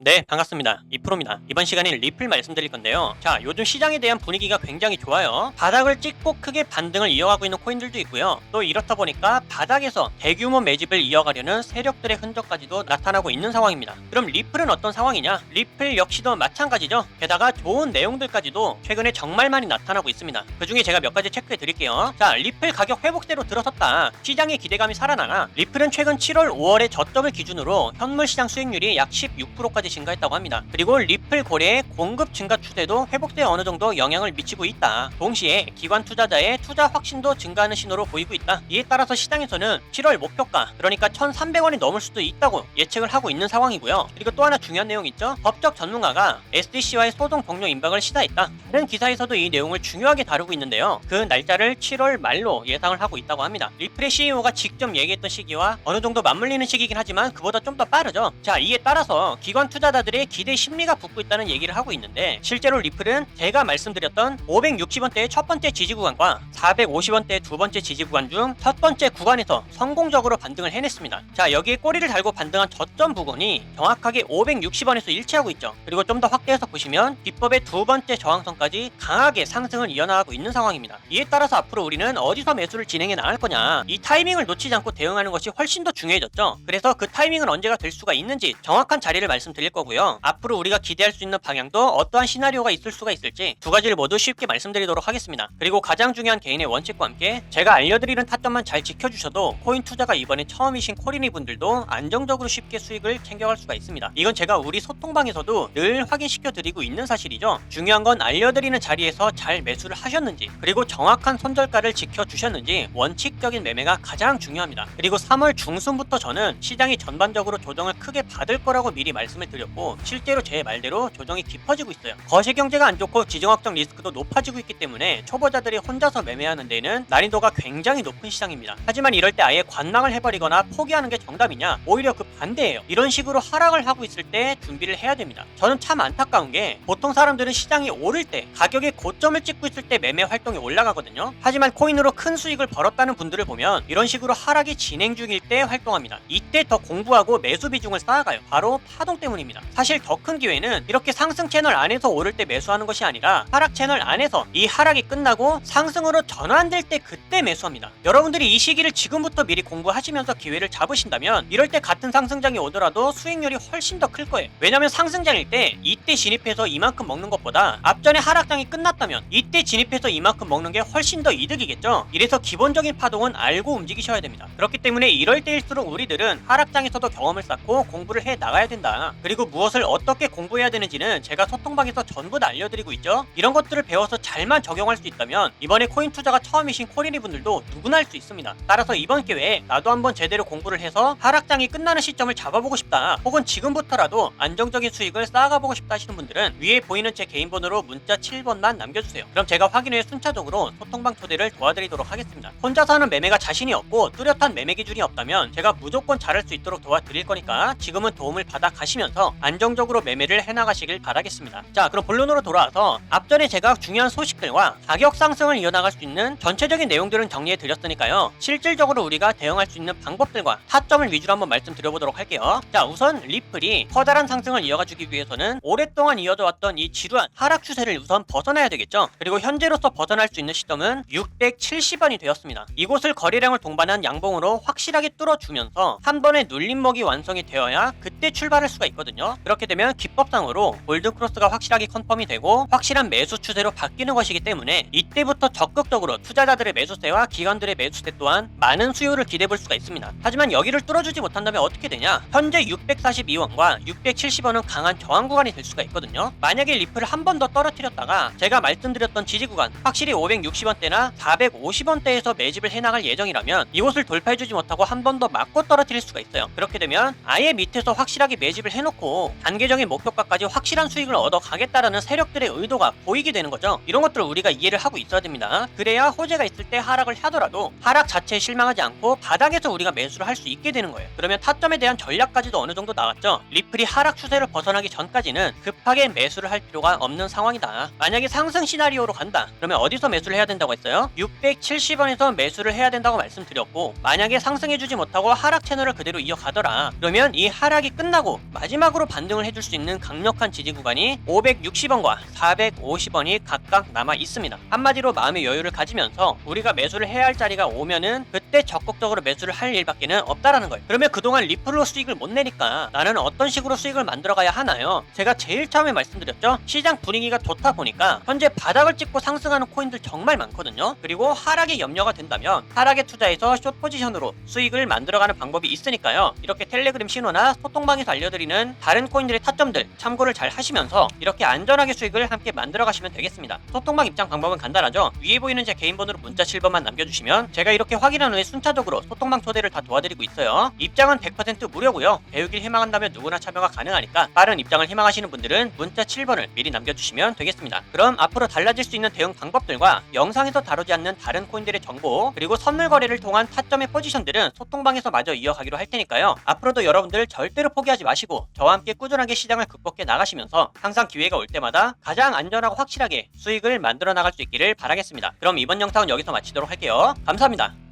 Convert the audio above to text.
네, 반갑습니다. 이프로입니다. 이번 시간엔 리플 말씀드릴 건데요. 자, 요즘 시장에 대한 분위기가 굉장히 좋아요. 바닥을 찍고 크게 반등을 이어가고 있는 코인들도 있고요. 또 이렇다 보니까 바닥에서 대규모 매집을 이어가려는 세력들의 흔적까지도 나타나고 있는 상황입니다. 그럼 리플은 어떤 상황이냐? 리플 역시도 마찬가지죠. 게다가 좋은 내용들까지도 최근에 정말 많이 나타나고 있습니다. 그 중에 제가 몇 가지 체크해 드릴게요. 자, 리플 가격 회복세로 들어섰다. 시장의 기대감이 살아나나? 리플은 최근 7월, 5월의 저점을 기준으로 현물 시장 수익률이 약 16%까지 증가했다고 합니다. 그리고 리플 거래의 공급 증가 추세도 회복세에 어느 정도 영향을 미치고 있다. 동시에 기관 투자자의 투자 확신도 증가하는 신호로 보이고 있다. 이에 따라서 시장에서는 7월 목표가 그러니까 1,300원이 넘을 수도 있다고 예측을 하고 있는 상황이고요. 그리고 또 하나 중요한 내용 있죠. 법적 전문가가 SDC와의 소송 종료 임박을 시사했다. 다른 기사에서도 이 내용을 중요하게 다루고 있는데요. 그 날짜를 7월 말로 예상을 하고 있다고 합니다. 리플의 CEO가 직접 얘기했던 시기와 어느 정도 맞물리는 시기긴 하지만 그보다 좀 더 빠르죠. 자, 이에 따라서 기관 투자자들의 기대 심리가 붙고 있다는 얘기를 하고 있는데, 실제로 리플은 제가 말씀드렸던 560원대의 첫 번째 지지 구간과 450원대의 두 번째 지지 구간 중 첫 번째 구간에서 성공적으로 반등을 해냈습니다. 자, 여기에 꼬리를 달고 반등한 저점 부근이 정확하게 560원에서 일치하고 있죠. 그리고 좀 더 확대해서 보시면 기법의 두 번째 저항선까지 강하게 상승을 이어나가고 있는 상황입니다. 이에 따라서 앞으로 우리는 어디서 매수를 진행해 나갈 거냐, 이 타이밍을 놓치지 않고 대응하는 것이 훨씬 더 중요해졌죠. 그래서 그 타이밍은 언제가 될 수가 있는지 정확한 자리를 말씀드릴 거고요. 앞으로 우리가 기대할 수 있는 방향도 어떠한 시나리오가 있을 수가 있을지 두 가지를 모두 쉽게 말씀드리도록 하겠습니다. 그리고 가장 중요한 개인의 원칙과 함께 제가 알려드리는 타점만 잘 지켜주셔도 코인 투자가 이번에 처음이신 코리니 분들도 안정적으로 쉽게 수익을 챙겨갈 수가 있습니다. 이건 제가 우리 소통방에서도 늘 확인시켜 드리고 있는 사실이죠. 중요한 건 알려드리는 자리에서 잘 매수를 하셨는지, 그리고 정확한 손절가를 지켜주셨는지, 원칙적인 매매가 가장 중요합니다. 그리고 3월 중순부터 저는 시장이 전반적으로 조정을 크게 받을 거라고 미리 말씀을 드렸고, 실제로 제 말대로 조정이 깊어지고 있어요. 거시 경제가 안 좋고 지정학적 리스크도 높아지고 있기 때문에 초보자들이 혼자서 매매하는 데는 난이도가 굉장히 높은 시장입니다. 하지만 이럴 때 아예 관망을 해버리거나 포기하는 게 정답이냐? 오히려 그 반대예요. 이런 식으로 하락을 하고 있을 때 준비를 해야 됩니다. 저는 참 안타까운 게, 보통 사람들은 시장이 오를 때 가격의 고점을 찍고 있을 때 매매 활동이 올라가거든요. 하지만 코인으로 큰 수익을 벌었다는 분들을 보면 이런 식으로 하락이 진행 중일 때 활동합니다. 이때 더 공부하고 매수 비중을 쌓아가요. 바로 파동 때문입니다. 사실 더 큰 기회는 이렇게 상승 채널 안에서 오를 때 매수하는 것이 아니라 하락 채널 안에서 이 하락이 끝나고 상승으로 전환될 때 그때 매수합니다. 여러분들이 이 시기를 지금부터 미리 공부하시면서 기회를 잡으신다면 이럴 때 같은 상승장이 오더라도 수익률이 훨씬 더 클 거예요. 왜냐면 상승장일 때 이때 진입해서 이만큼 먹는 것보다 앞전에 하락장이 끝났다면 이때 진입해서 이만큼 먹는 게 훨씬 더 이득이겠죠. 이래서 기본적인 파동은 알고 움직이셔야 됩니다. 그렇기 때문에 이럴 때일수록 우리들은 하락장에서도 경험을 쌓고 공부를 해 나가야 된다. 그리고 무엇을 어떻게 공부해야 되는지는 제가 소통방에서 전부 다 알려드리고 있죠. 이런 것들을 배워서 잘만 적용할 수 있다면 이번에 코인 투자가 처음이신 코리니 분들도 누구나 할 수 있습니다. 따라서 이번 기회에 나도 한번 제대로 공부를 해서 하락장이 끝나는 시점을 잡아보고 싶다, 혹은 지금부터라도 안정적인 수익을 쌓아가보고 싶다 하시는 분들은 위에 보이는 제 개인 번호로 문자 7번만 남겨주세요. 그럼 제가 확인 후에 순차적으로 소통방 초대를 도와드리도록 하겠습니다. 혼자서 하는 매매가 자신이 없고 뚜렷한 매매 기준이 없다면 제가 무조건 잘할 수 있도록 도와드릴 거니까 지금은 도움을 받아 가시면서 안정적으로 매매를 해나가시길 바라겠습니다. 자, 그럼 본론으로 돌아와서 앞전에 제가 중요한 소식들과 가격 상승을 이어나갈 수 있는 전체적인 내용들은 정리해 드렸으니까요. 실질적으로 우리가 대응할 수 있는 방법들과 타점을 위주로 한번 말씀드려보도록 할게요. 자, 우선 리플이 커다란 상승을 이어가주기 위해서는 오랫동안 이어져 왔던 이 지루한 하락 추세를 우선 벗어나야 되겠죠. 그리고 현재로서 벗어날 수 있는 시점은 670원이 되었습니다. 이곳을 거래량을 동반한 양봉으로 확실하게 뚫어주면서 한 번의 눌림목이 완성이 되어야 그때 출발할 수가 있거든요. 그렇게 되면 기법상으로 골든크로스가 확실하게 컨펌이 되고 확실한 매수 추세로 바뀌는 것이기 때문에 이때부터 적극적으로 투자자들의 매수세와 기관들의 매수세 또한 많은 수요를 기대해볼 수가 있습니다. 하지만 여기를 뚫어주지 못한다면 어떻게 되냐? 현재 642원과 670원은 강한 저항 구간이 될 수가 있거든요. 만약에 리플을 한 번 더 떨어뜨렸다가 제가 말씀드렸던 지지 구간, 확실히 560원대나 450원대에서 매집을 해나갈 예정이라면 이곳을 돌파해주지 못하고 한 번 더 맞고 떨어뜨릴 수가 있어요. 그렇게 되면 아예 밑에서 확실하게 매집을 해놓고 단계적인 목표가까지 확실한 수익을 얻어가겠다라는 세력들의 의도가 보이게 되는 거죠. 이런 것들을 우리가 이해를 하고 있어야 됩니다. 그래야 호재가 있을 때 하락을 하더라도 하락 자체에 실망하지 않고 바닥에서 우리가 매수를 할 수 있게 되는 거예요. 그러면 타점에 대한 전략까지도 어느 정도 나왔죠. 리플이 하락 추세를 벗어나기 전까지는 급하게 매수를 할 필요가 없는 상황이다. 만약에 상승 시나리오로 간다, 그러면 어디서 매수를 해야 된다고 했어요? 670원에서 매수를 해야 된다고 말씀드렸고, 만약에 상승해주지 못하고 하락 채널을 그대로 이어가더라, 그러면 이 하락이 끝나고 마지막으로 반등을 해줄 수 있는 강력한 지지 구간이 560원과 450원이 각각 남아 있습니다. 한마디로 마음의 여유를 가지면서 우리가 매수를 해야 할 자리가 오면은 그때 적극적으로 매수를 할 일밖에는 없다라는 거예요. 그러면 그동안 리플로 수익을 못 내니까 나는 어떤 식으로 수익을 만들어가야 하나요? 제가 제일 처음에 말씀드렸죠. 시장 분위기가 좋다 보니까 현재 바닥을 찍고 상승하는 코인들 정말 많거든요. 그리고 하락에 염려가 된다면 하락에 투자해서 숏 포지션으로 수익을 만들어가는 방법이 있으니까요. 이렇게 텔레그램 신호나 소통방에서 알려드리는 다른 코인들의 타점들 참고를 잘 하시면서 이렇게 안전하게 수익을 함께 만들어 가시면 되겠습니다. 소통방 입장 방법은 간단하죠. 위에 보이는 제 개인 번호로 문자 7번만 남겨주시면 제가 이렇게 확인한 후에 순차적으로 소통방 초대를 다 도와드리고 있어요. 입장은 100% 무료고요. 배우길 희망한다면 누구나 참여가 가능하니까 빠른 입장을 희망하시는 분들은 문자 7번을 미리 남겨주시면 되겠습니다. 그럼 앞으로 달라질 수 있는 대응 방법들과 영상에서 다루지 않는 다른 코인들의 정보 그리고 선물 거래를 통한 타점의 포지션들은 소통방에서 마저 이어가기로 할 테니까요. 앞으로도 여러분들 절대로 포기하지 마시고 저와 함께 꾸준하게 시장을 극복해 나가시면서 항상 기회가 올 때마다 가장 안전하고 확실하게 수익을 만들어 나갈 수 있기를 바라겠습니다. 그럼 이번 영상은 여기서 마치도록 할게요. 감사합니다.